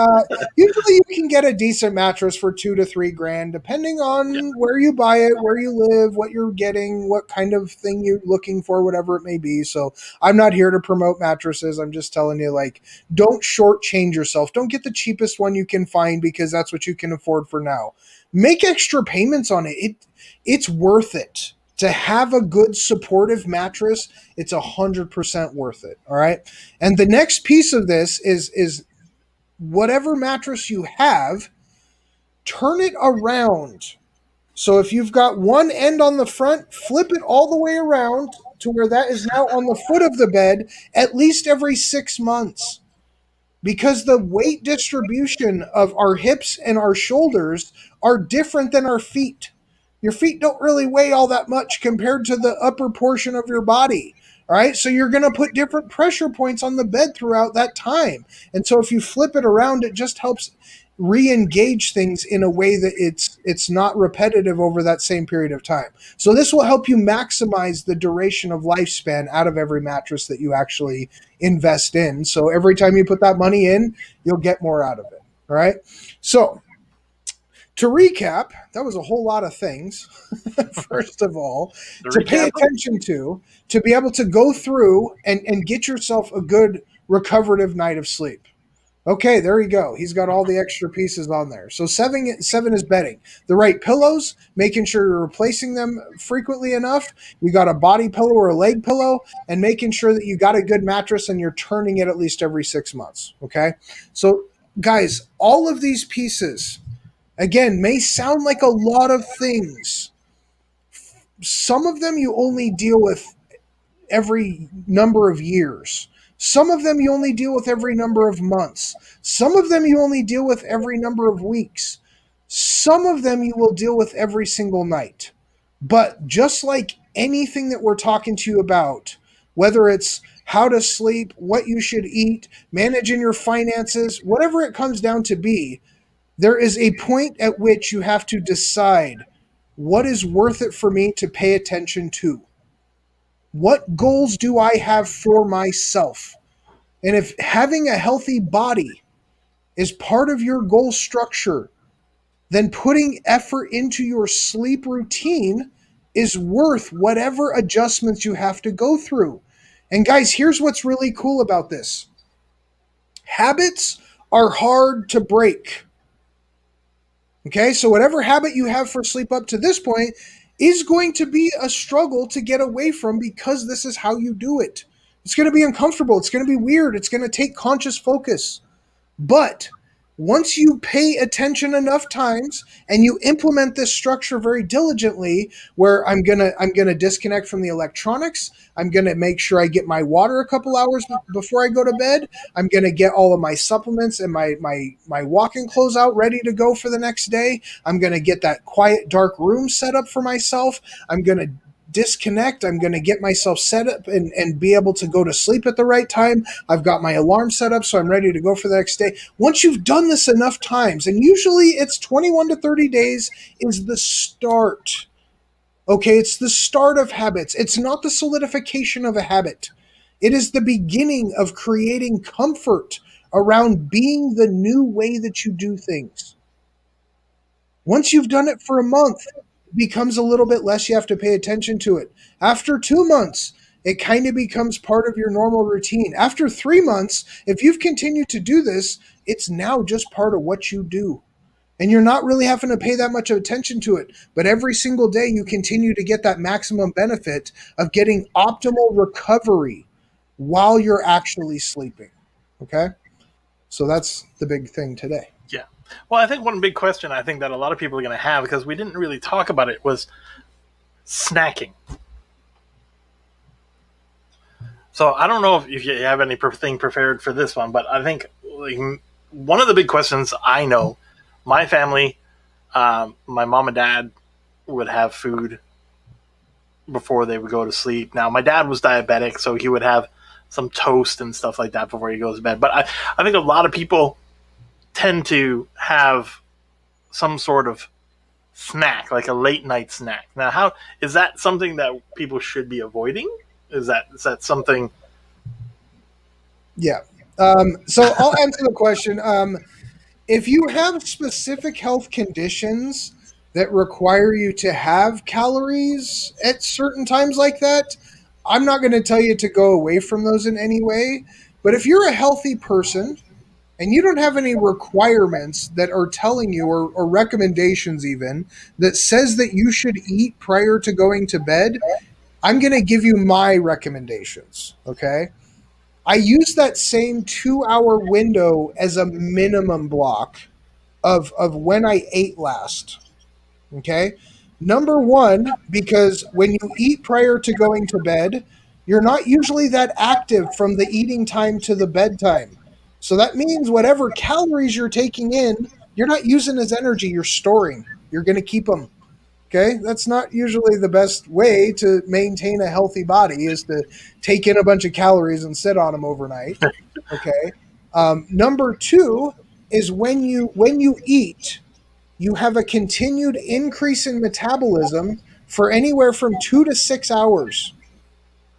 Usually you can get a decent mattress for $2,000 to $3,000, depending on where you buy it, where you live, what you're getting, what kind of thing you're looking for, whatever it may be. So I'm not here to promote mattresses. I'm just telling you, like, don't shortchange yourself. Don't get the cheapest one you can find because that's what you can afford for now. Make extra payments on it. It's worth it. To have a good supportive mattress, it's 100% worth it. All right. And the next piece of this is whatever mattress you have, turn it around. So if you've got one end on the front, flip it all the way around to where that is now on the foot of the bed at least every 6 months. Because the weight distribution of our hips and our shoulders are different than our feet. Your feet don't really weigh all that much compared to the upper portion of your body. All right. So you're going to put different pressure points on the bed throughout that time. And so if you flip it around, it just helps re-engage things in a way that it's not repetitive over that same period of time. So this will help you maximize the duration of lifespan out of every mattress that you actually invest in. So every time you put that money in, you'll get more out of it. All right. So to recap, that was a whole lot of things. First of all, to pay attention to be able to go through and get yourself a good recuperative night of sleep. Okay, there you go. He's got all the extra pieces on there. So seven is bedding. The right pillows, making sure you're replacing them frequently enough. You got a body pillow or a leg pillow, and making sure that you got a good mattress and you're turning it at least every 6 months. Okay? So, guys, all of these pieces, again, may sound like a lot of things. Some of them you only deal with every number of years. Some of them you only deal with every number of months. Some of them you only deal with every number of weeks. Some of them you will deal with every single night. But just like anything that we're talking to you about, whether it's how to sleep, what you should eat, managing your finances, whatever it comes down to be, there is a point at which you have to decide what is worth it for me to pay attention to. What goals do I have for myself? And if having a healthy body is part of your goal structure, then putting effort into your sleep routine is worth whatever adjustments you have to go through. And guys, here's what's really cool about this. Habits are hard to break. Okay, so whatever habit you have for sleep up to this point is going to be a struggle to get away from because this is how you do it. It's going to be uncomfortable. It's going to be weird. It's going to take conscious focus. But once you pay attention enough times and you implement this structure very diligently, where I'm gonna disconnect from the electronics, I'm gonna make sure I get my water a couple hours before I go to bed, I'm gonna get all of my supplements and my walking clothes out ready to go for the next day, I'm gonna get that quiet dark room set up for myself, I'm gonna disconnect. I'm going to get myself set up and be able to go to sleep at the right time. I've got my alarm set up, so I'm ready to go for the next day. Once you've done this enough times, and usually it's 21 to 30 days is the start. Okay, it's the start of habits. It's not the solidification of a habit. It is the beginning of creating comfort around being the new way that you do things. Once you've done it for a month, becomes a little bit less, you have to pay attention to it. After 2 months, it kind of becomes part of your normal routine. After 3 months, if you've continued to do this, it's now just part of what you do. And you're not really having to pay that much attention to it. But every single day, you continue to get that maximum benefit of getting optimal recovery while you're actually sleeping. Okay? So that's the big thing today. Yeah. Well, I think one big question I think that a lot of people are going to have, because we didn't really talk about it, was snacking. So I don't know if you have anything prepared for this one, but I think one of the big questions I know, my family, my mom and dad would have food before they would go to sleep. Now, my dad was diabetic, so he would have some toast and stuff like that before he goes to bed. But I think a lot of people tend to have some sort of snack, like a late night snack. Now, how is that something that people should be avoiding? Is that something? Yeah. So I'll answer the question. If you have specific health conditions that require you to have calories at certain times like that, I'm not going to tell you to go away from those in any way. But if you're a healthy person and you don't have any requirements that are telling you or recommendations even that says that you should eat prior to going to bed, I'm going to give you my recommendations. Okay. I use that same 2-hour window as a minimum block of when I ate last. Okay. Number one, because when you eat prior to going to bed, you're not usually that active from the eating time to the bedtime. So that means whatever calories you're taking in, you're not using as energy, you're storing. You're going to keep them. Okay, that's not usually the best way to maintain a healthy body, is to take in a bunch of calories and sit on them overnight. Okay. Number two is when you eat, you have a continued increase in metabolism for anywhere from 2 to 6 hours.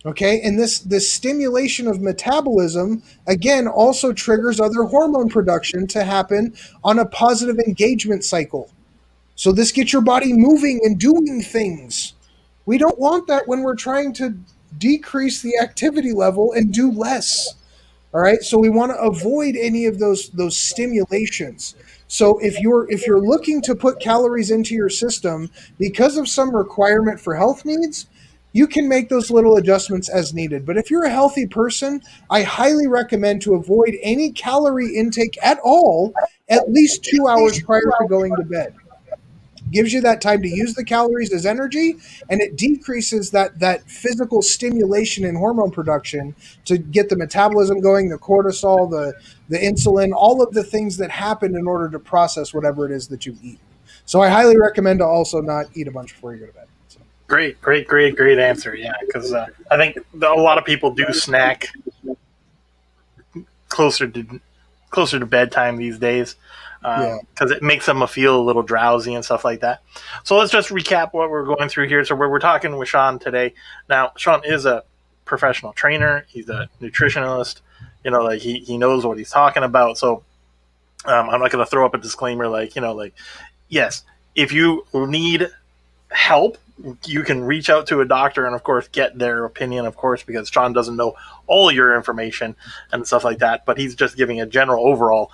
Okay, and this stimulation of metabolism again also triggers other hormone production to happen on a positive engagement cycle. So this gets your body moving and doing things. We don't want that when we're trying to decrease the activity level and do less. All right. So we want to avoid any of those stimulations. So if you're looking to put calories into your system because of some requirement for health needs, you can make those little adjustments as needed. But if you're a healthy person, I highly recommend to avoid any calorie intake at all at least 2 hours prior to going to bed. Gives you that time to use the calories as energy, and it decreases that physical stimulation and hormone production to get the metabolism going, the cortisol, the insulin, all of the things that happen in order to process whatever it is that you eat. So I highly recommend to also not eat a bunch before you go to bed. So. Great answer. Yeah, because I think a lot of people do snack closer to bedtime these days. Because it makes them feel a little drowsy and stuff like that. So let's just recap what we're going through here. So we're talking with Sean today. Now, Sean is a professional trainer. He's a nutritionist. Like he knows what he's talking about. So I'm not going to throw up a disclaimer yes, if you need help, you can reach out to a doctor and, of course, get their opinion, of course, because Sean doesn't know all your information and stuff like that. But he's just giving a general overall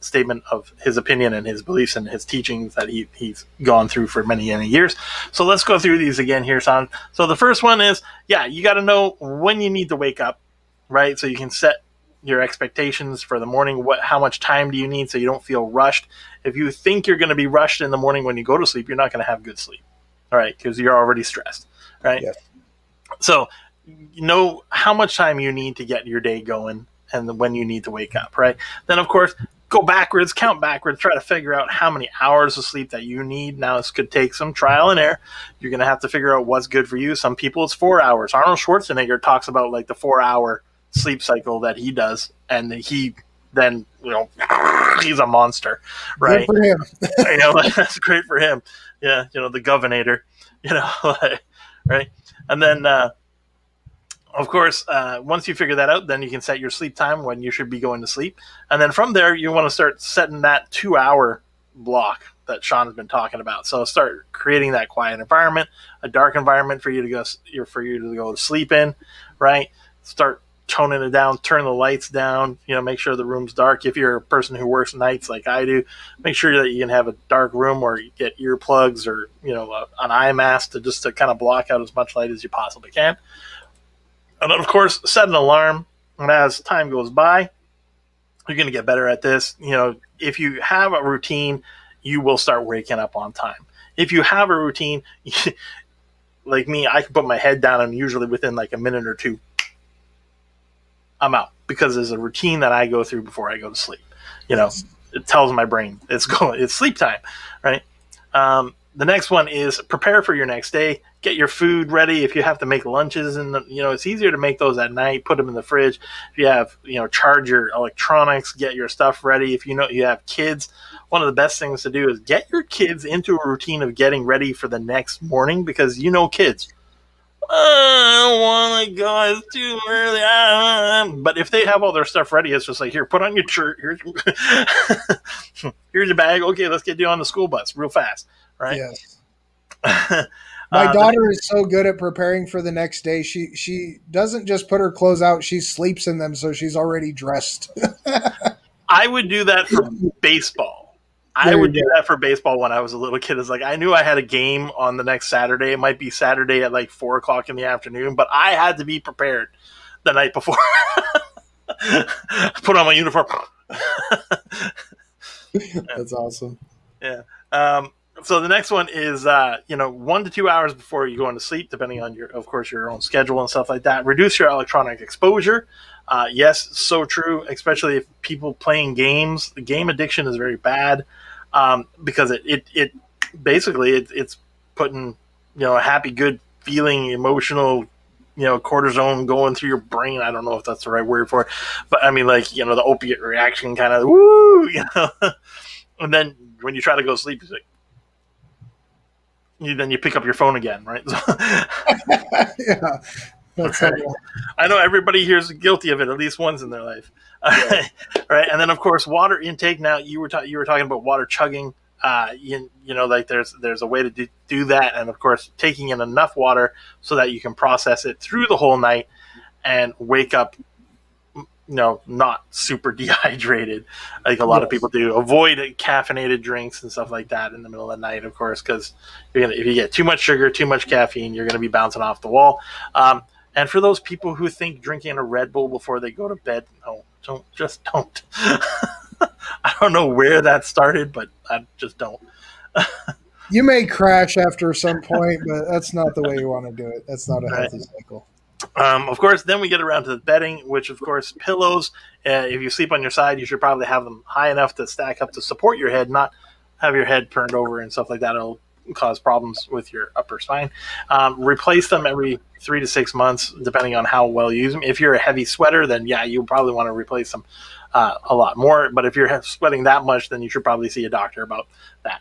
statement of his opinion and his beliefs and his teachings that he's gone through for many, many years. So let's go through these again here, Sean. So the first one is, you got to know when you need to wake up, right? So you can set your expectations for the morning. How much time do you need so you don't feel rushed? If you think you're going to be rushed in the morning when you go to sleep, you're not going to have good sleep. All right, because you're already stressed, right? Yes. So you know how much time you need to get your day going and when you need to wake up, right? Then, of course, count backwards, try to figure out how many hours of sleep that you need. Now, this could take some trial and error. You're going to have to figure out what's good for you. Some people, it's 4 hours. Arnold Schwarzenegger talks about the 4-hour sleep cycle that he does, and he then, he's a monster, right? Good for him. That's great for him. Yeah, the governor, right? And then, of course, once you figure that out, then you can set your sleep time when you should be going to sleep. And then from there, you want to start setting that 2-hour block that Sean has been talking about. So start creating that quiet environment, a dark environment for you to go to sleep in, right? Start toning it down, turn the lights down, make sure the room's dark. If you're a person who works nights like I do, make sure that you can have a dark room or you get earplugs or, an eye mask to kind of block out as much light as you possibly can. And then, of course, set an alarm. And as time goes by, you're going to get better at this. If you have a routine, you will start waking up on time. If you have a routine, like me, I can put my head down and usually within a minute or two, I'm out, because there's a routine that I go through before I go to sleep. It tells my brain it's sleep time, right? The next one is prepare for your next day. Get your food ready. If you have to make lunches, and it's easier to make those at night. Put them in the fridge. If you have, charge your electronics. Get your stuff ready. If you have kids, one of the best things to do is get your kids into a routine of getting ready for the next morning, because kids. I don't want to go. It's too early. But if they have all their stuff ready, it's just like, here, put on your shirt. Here's your bag. Okay, let's get you on the school bus real fast. Right? Yes. My daughter is so good at preparing for the next day. She doesn't just put her clothes out; she sleeps in them, so she's already dressed. I would do that for baseball. I would do that for baseball when I was a little kid. It's like I knew I had a game on the next Saturday. It might be Saturday at like 4:00 in the afternoon, but I had to be prepared the night before. Put on my uniform. That's awesome. Yeah. So the next one is, 1 to 2 hours before you go into sleep, depending on your own schedule and stuff like that. Reduce your electronic exposure. Yes, so true, especially if people playing games. The game addiction is very bad, because it basically it's putting, a happy, good feeling, emotional, cortisone going through your brain. I don't know if that's the right word for it, but I mean, the opiate reaction kind of, woo, and then when you try to go to sleep, it's like, then you pick up your phone again, right? Yeah. I know everybody here is guilty of it at least once in their life. Yeah. Right. And then, of course, water intake. Now, you were talking about water chugging. There's a way to do that. And, of course, taking in enough water so that you can process it through the whole night and wake up, not super dehydrated like a lot of people do. Avoid caffeinated drinks and stuff like that in the middle of the night, of course, because if you get too much sugar, too much caffeine, you're going to be bouncing off the wall. And for those people who think drinking a Red Bull before they go to bed, no, don't. I don't know where that started, but I just don't. You may crash after some point, but that's not the way you want to do it. That's not a healthy cycle. Of course, then we get around to the bedding, which, of course, pillows. If you sleep on your side, you should probably have them high enough to stack up to support your head, not have your head turned over and stuff like that. It'll cause problems with your upper spine. Replace them every 3 to 6 months, depending on how well you use them. If you're a heavy sweater, then you'll probably want to replace them a lot more. But if you're sweating that much, then you should probably see a doctor about that.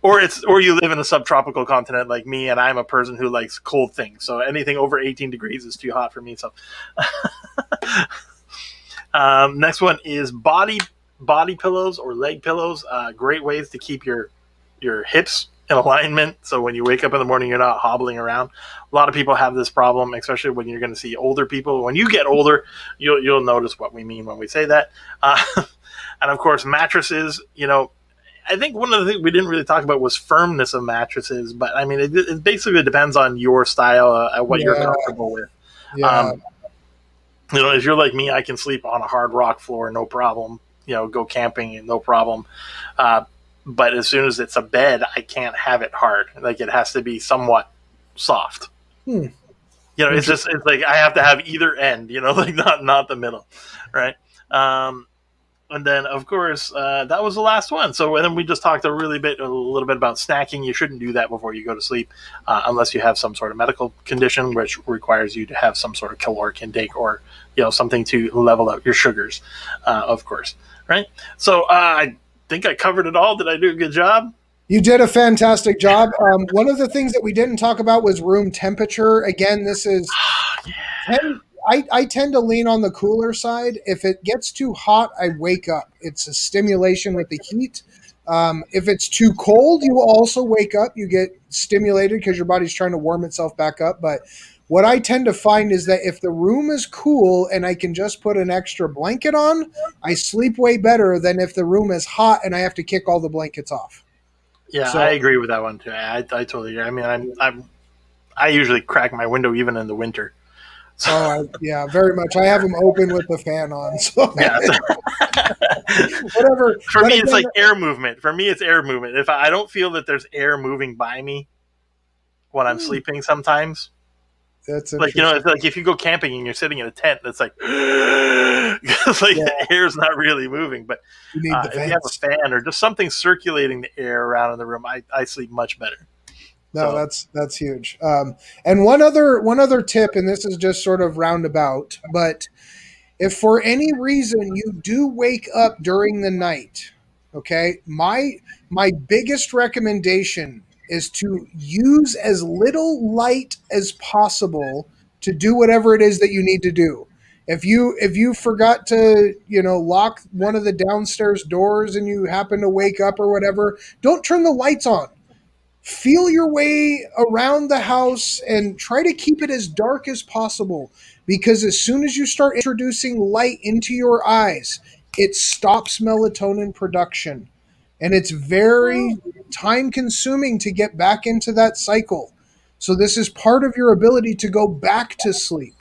Or you live in a subtropical continent like me, and I'm a person who likes cold things. So anything over 18 degrees is too hot for me. So next one is body pillows or leg pillows. Great ways to keep your hips in alignment, so when you wake up in the morning, you're not hobbling around. A lot of people have this problem, especially when you're going to see older people. When you get older, you'll notice what we mean when we say that. And of course, mattresses. I think one of the things we didn't really talk about was firmness of mattresses, but I mean, it basically depends on your style, what you're comfortable with. Yeah. If you're like me, I can sleep on a hard rock floor, no problem. Go camping, no problem. But as soon as it's a bed, I can't have it hard. Like, it has to be somewhat soft. It's like I have to have either end, like not the middle, right? And then, of course, that was the last one. So then we just talked a little bit about snacking. You shouldn't do that before you go to sleep, unless you have some sort of medical condition which requires you to have some sort of caloric intake or something to level out your sugars, of course, right? So I think I covered it all. Did I do a good job? You did a fantastic job. One of the things that we didn't talk about was room temperature. Again, this is I tend to lean on the cooler side. If it gets too hot, I wake up. It's a stimulation with the heat. If it's too cold, you will also wake up. You get stimulated because your body's trying to warm itself back up. But what I tend to find is that if the room is cool and I can just put an extra blanket on, I sleep way better than if the room is hot and I have to kick all the blankets off. Yeah, so, I agree with that one too. I totally agree. I mean, I usually crack my window even in the winter. So, very much. I have them open with the fan on. So yeah. Whatever. For me, it's like air movement. For me, it's air movement. If I don't feel that there's air moving by me when I'm sleeping sometimes, That's like, interesting. it's like if you go camping and you're sitting in a tent, it's like, it's like the air's not really moving. But You need the if you have a vents. fan or just something circulating the air around in the room, I sleep much better. No, So- that's huge. And one other tip, and this is just sort of roundabout, but if for any reason you do wake up during the night, okay, my biggest recommendation is to use as little light as possible to do whatever it is that you need to do. If you forgot to, lock one of the downstairs doors and you happen to wake up or whatever, don't turn the lights on. Feel your way around the house and try to keep it as dark as possible, because as soon as you start introducing light into your eyes, it stops melatonin production, and it's very time consuming to get back into that cycle. So this is part of your ability to go back to sleep.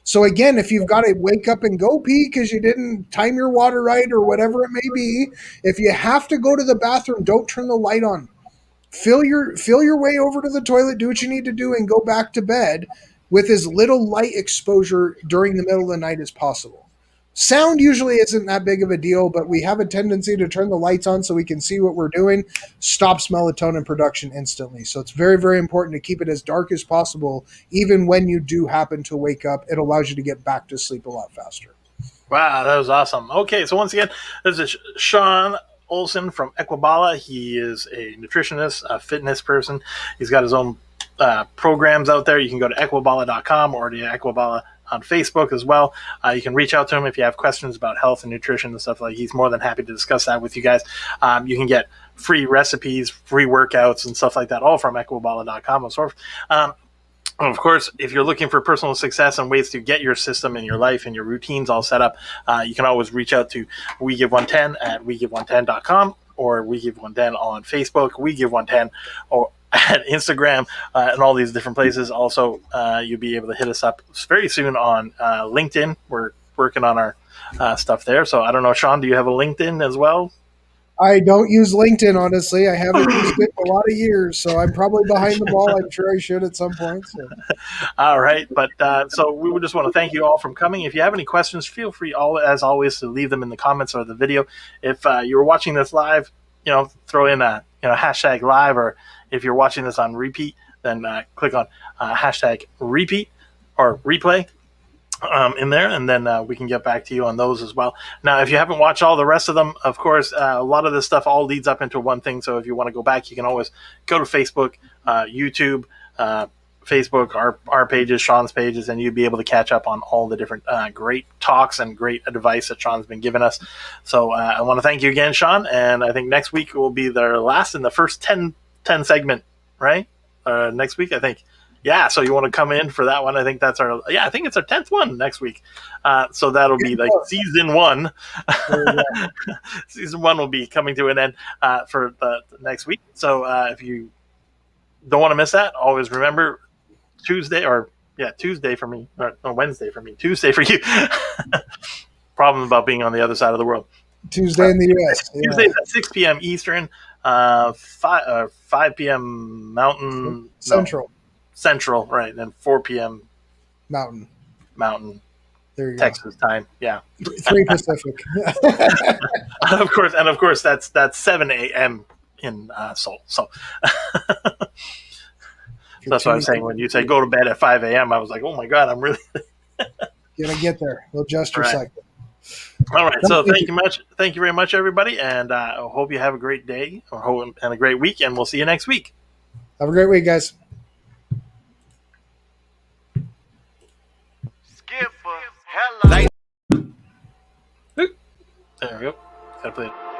So again, if you've got to wake up and go pee because you didn't time your water right or whatever it may be, if you have to go to the bathroom, don't turn the light on. Feel your way over to the toilet, do what you need to do, and go back to bed with as little light exposure during the middle of the night as possible. Sound usually isn't that big of a deal, but we have a tendency to turn the lights on so we can see what we're doing. Stops melatonin production instantly. So it's very, very important to keep it as dark as possible. Even when you do happen to wake up, it allows you to get back to sleep a lot faster. Wow, that was awesome. Okay, so once again, this is Sean Olson from Equibala. He is a nutritionist, a fitness person. He's got his own programs out there. You can go to equibala.com or to Equibala on Facebook as well. You can reach out to him if you have questions about health and nutrition and stuff. Like, he's more than happy to discuss that with you guys. You can get free recipes, free workouts, and stuff like that, all from equibala.com and so forth. Of course, if you're looking for personal success and ways to get your system and your life and your routines all set up, you can always reach out to We Give 110 at WeGive110.com or We Give 110 on Facebook, We Give 110 or at Instagram, and all these different places. Also, you'll be able to hit us up very soon on LinkedIn. We're working on our stuff there. So I don't know, Sean, do you have a LinkedIn as well? I don't use LinkedIn, honestly. I haven't used it in a lot of years, so I'm probably behind the ball. I'm sure I should at some point. So. All right. But so we would just want to thank you all for coming. If you have any questions, feel free, as always, to leave them in the comments or the video. If you were watching this live, throw in a hashtag live, or if you're watching this on repeat, then click on hashtag repeat or replay in there, and then we can get back to you on those as well. Now, if you haven't watched all the rest of them, of course, a lot of this stuff all leads up into one thing. So if you want to go back, you can always go to Facebook, YouTube, Facebook, our pages, Sean's pages, and you'll be able to catch up on all the different great talks and great advice that Sean's been giving us. So I want to thank you again, Sean, and I think next week will be the last in the first 10 segment, right? Next week, I think. Yeah, so you want to come in for that one? I think it's our 10th one next week. So that'll be like season 1. Season 1 will be coming to an end for the next week. So if you don't want to miss that, always remember Tuesday for me, or Wednesday for me, Tuesday for you. Problem about being on the other side of the world. Tuesday in the U.S. Tuesdays at 6 p.m. Eastern, 5 p.m. Mountain. Central, right, and then 4 p.m. Mountain. There you Texas go. time, yeah. 3 Pacific. Of course, that's 7 a.m. in Seoul. So that's what I'm saying. When you say go to bed at 5 a.m., I was like, oh my God, I'm really gonna get there. We'll adjust your cycle. All right. So thank you very much, everybody, and I hope you have a great day and a great week, and we'll see you next week. Have a great week, guys. There we go. Gotta play it.